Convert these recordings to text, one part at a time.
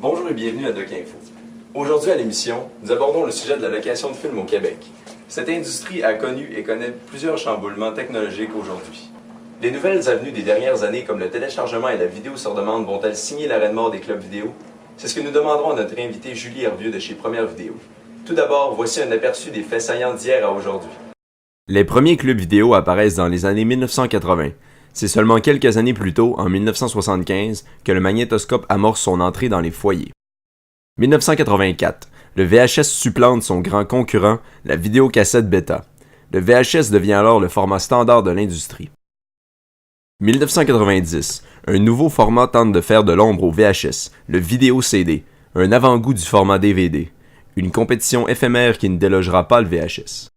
Bonjour et bienvenue à DocInfo. Aujourd'hui à l'émission, nous abordons le sujet de la location de films au Québec. Cette industrie a connu et connaît plusieurs chamboulements technologiques aujourd'hui. Les nouvelles avenues des dernières années comme le téléchargement et la vidéo sur demande vont-elles signer l'arrêt de mort des clubs vidéo? C'est ce que nous demanderons à notre invitée Julie Hervieux de chez Première Vidéo. Tout d'abord, voici un aperçu des faits saillants d'hier à aujourd'hui. Les premiers clubs vidéo apparaissent dans les années 1980. C'est seulement quelques années plus tôt, en 1975, que le magnétoscope amorce son entrée dans les foyers. 1984. Le VHS supplante son grand concurrent, la vidéocassette bêta. Le VHS devient alors le format standard de l'industrie. 1990. Un nouveau format tente de faire de l'ombre au VHS, le vidéo CD, un avant-goût du format DVD. Une compétition éphémère qui ne délogera pas le VHS.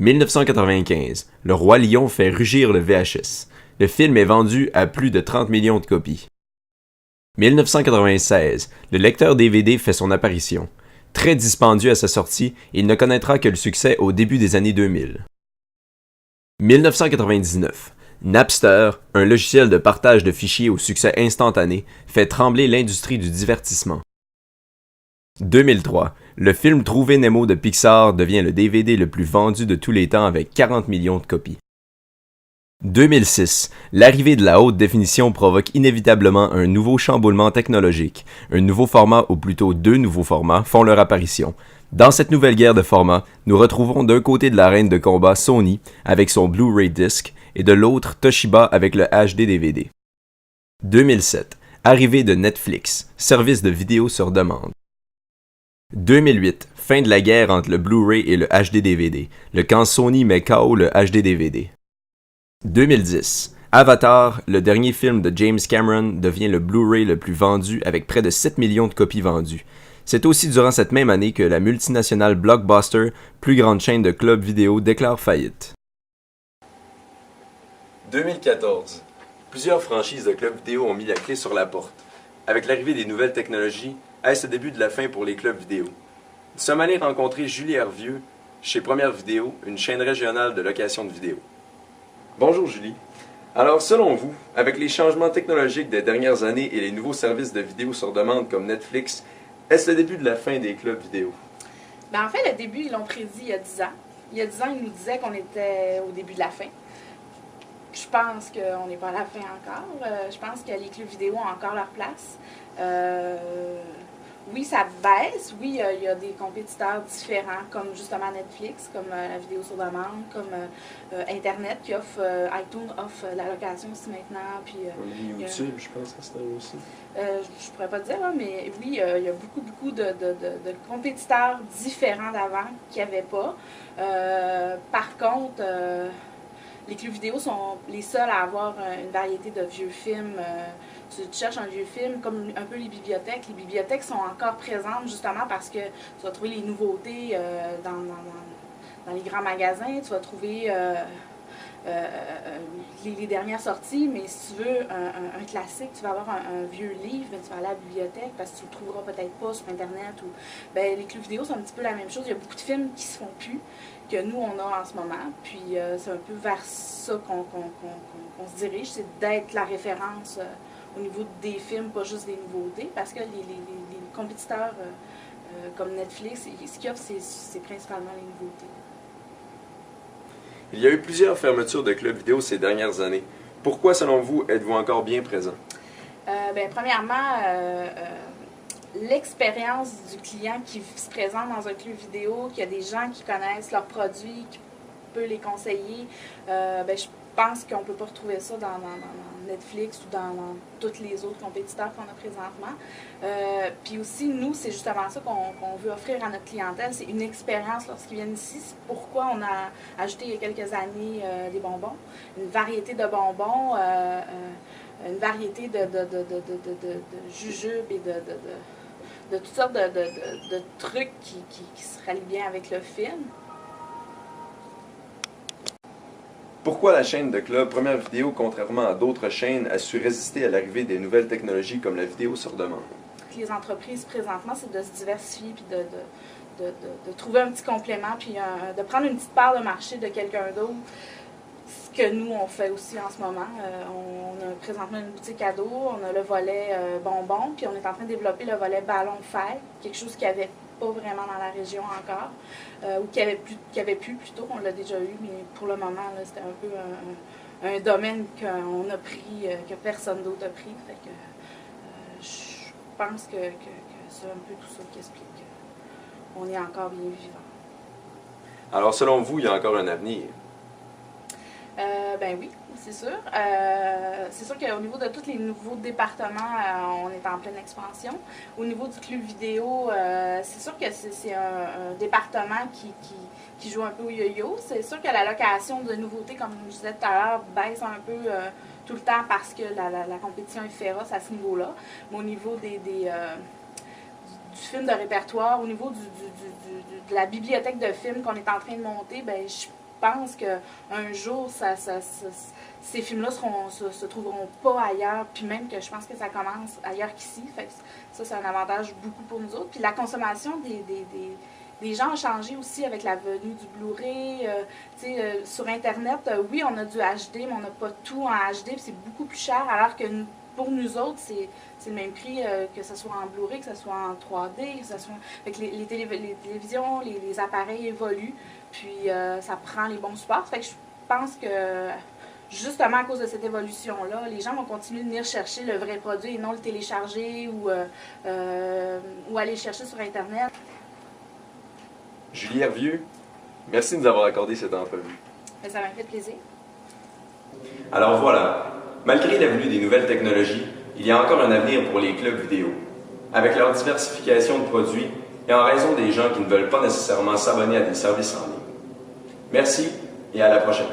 1995. Le Roi Lion fait rugir le VHS. Le film est vendu à plus de 30 millions de copies. 1996. Le lecteur DVD fait son apparition. Très dispendieux à sa sortie, il ne connaîtra que le succès au début des années 2000. 1999. Napster, un logiciel de partage de fichiers au succès instantané, fait trembler l'industrie du divertissement. 2003. Le film Trouver Nemo de Pixar devient le DVD le plus vendu de tous les temps avec 40 millions de copies. 2006. L'arrivée de la haute définition provoque inévitablement un nouveau chamboulement technologique. Un nouveau format, ou plutôt deux nouveaux formats, font leur apparition. Dans cette nouvelle guerre de formats, nous retrouvons d'un côté de l'arène de combat Sony avec son Blu-ray Disc et de l'autre Toshiba avec le HD DVD. 2007. Arrivée de Netflix, service de vidéo sur demande. 2008. Fin de la guerre entre le Blu-ray et le HD DVD, le camp Sony met KO le HD DVD. 2010. Avatar, le dernier film de James Cameron, devient le Blu-ray le plus vendu avec près de 7 millions de copies vendues. C'est aussi durant cette même année que la multinationale Blockbuster, plus grande chaîne de clubs vidéo, déclare faillite. 2014. Plusieurs franchises de clubs vidéo ont mis la clé sur la porte. Avec l'arrivée des nouvelles technologies, est-ce le début de la fin pour les clubs vidéo? Nous sommes allés rencontrer Julie Hervieux chez Première Vidéo, une chaîne régionale de location de vidéos. Bonjour Julie. Alors selon vous, avec les changements technologiques des dernières années et les nouveaux services de vidéo sur demande comme Netflix, est-ce le début de la fin des clubs vidéo? En fait, le début, ils l'ont prédit il y a 10 ans. Il y a 10 ans, ils nous disaient qu'on était au début de la fin. Je pense qu'on n'est pas à la fin encore. Je pense que les clubs vidéo ont encore leur place. Oui, ça baisse. Oui, il y a des compétiteurs différents, comme justement Netflix, comme la vidéo sur demande, comme Internet qui offre, iTunes offre la location aussi maintenant. Puis, YouTube, je pense que c'était aussi. Je pourrais pas te dire, hein, mais oui, il y a beaucoup de compétiteurs différents d'avant qu'il n'y avait pas. Par contre, les clubs vidéo sont les seuls à avoir une variété de vieux films. Tu cherches un vieux film, comme un peu les bibliothèques. Les bibliothèques sont encore présentes justement parce que tu vas trouver les nouveautés dans les grands magasins. Tu vas trouver les dernières sorties, mais si tu veux un classique, tu vas avoir un vieux livre, mais tu vas aller à la bibliothèque parce que tu le trouveras peut-être pas sur Internet. Les clubs vidéo, c'est un petit peu la même chose. Il y a beaucoup de films qui se font plus que nous, on a en ce moment. Puis c'est un peu vers ça qu'on se dirige, c'est d'être la référence au niveau des films, pas juste des nouveautés, parce que les compétiteurs comme Netflix, ce qu'ils offrent, c'est principalement les nouveautés. Il y a eu plusieurs fermetures de clubs vidéo ces dernières années. Pourquoi, selon vous, êtes-vous encore bien présent? Premièrement, l'expérience du client qui se présente dans un club vidéo, qu'il y a des gens qui connaissent leurs produits, qui peuvent les conseiller, je pense qu'on ne peut pas retrouver ça dans Netflix ou dans tous les autres compétiteurs qu'on a présentement. Puis aussi, nous, c'est justement ça qu'on veut offrir à notre clientèle, c'est une expérience lorsqu'ils viennent ici. C'est pourquoi on a ajouté il y a quelques années des bonbons, une variété de bonbons, une variété de jujubes et de toutes sortes de trucs qui se rallient bien avec le film. Pourquoi la chaîne de club Première Vidéo, contrairement à d'autres chaînes, a su résister à l'arrivée des nouvelles technologies comme la vidéo sur demande? Les entreprises, présentement, c'est de se diversifier puis de trouver un petit complément puis de prendre une petite part de marché de quelqu'un d'autre. ce que nous, on fait aussi en ce moment. On a présentement une boutique ado, on a le volet bonbons, puis on est en train de développer le volet ballon fête, quelque chose qui avait pas vraiment dans la région encore, ou qui avait plus plutôt, on l'a déjà eu, mais pour le moment, c'était un peu un domaine qu'on a pris, que personne d'autre a pris. Fait que je pense que c'est un peu tout ça qui explique qu'on est encore bien vivant. Alors, selon vous, il y a encore un avenir? Ben oui, c'est sûr. C'est sûr qu'au niveau de tous les nouveaux départements, on est en pleine expansion. Au niveau du club vidéo, c'est sûr que c'est un département qui joue un peu au yo-yo. C'est sûr que la location de nouveautés, comme je disais tout à l'heure, baisse un peu tout le temps parce que la compétition est féroce à ce niveau-là. Mais au niveau du film de répertoire, au niveau de la bibliothèque de films qu'on est en train de monter, ben je pense qu'un jour, ces films-là se trouveront pas ailleurs, puis même que je pense que ça commence ailleurs qu'ici. Fait que ça, c'est un avantage beaucoup pour nous autres. Puis la consommation des gens a changé aussi avec la venue du Blu-ray. Sur Internet, oui, on a du HD, mais on n'a pas tout en HD, puis c'est beaucoup plus cher, alors que pour nous autres, c'est le même prix que ce soit en Blu-ray, que ce soit en 3D, que ce soit... Fait que les télévisions, les appareils évoluent, puis ça prend les bons supports. Fait que je pense que, justement à cause de cette évolution-là, les gens vont continuer de venir chercher le vrai produit et non le télécharger ou aller le chercher sur Internet. Julie Hervieux, merci de nous avoir accordé cette entrevue. Mais ça m'a fait plaisir. Alors voilà, malgré la venue des nouvelles technologies, il y a encore un avenir pour les clubs vidéo. Avec leur diversification de produits et en raison des gens qui ne veulent pas nécessairement s'abonner à des services en ligne. Merci et à la prochaine.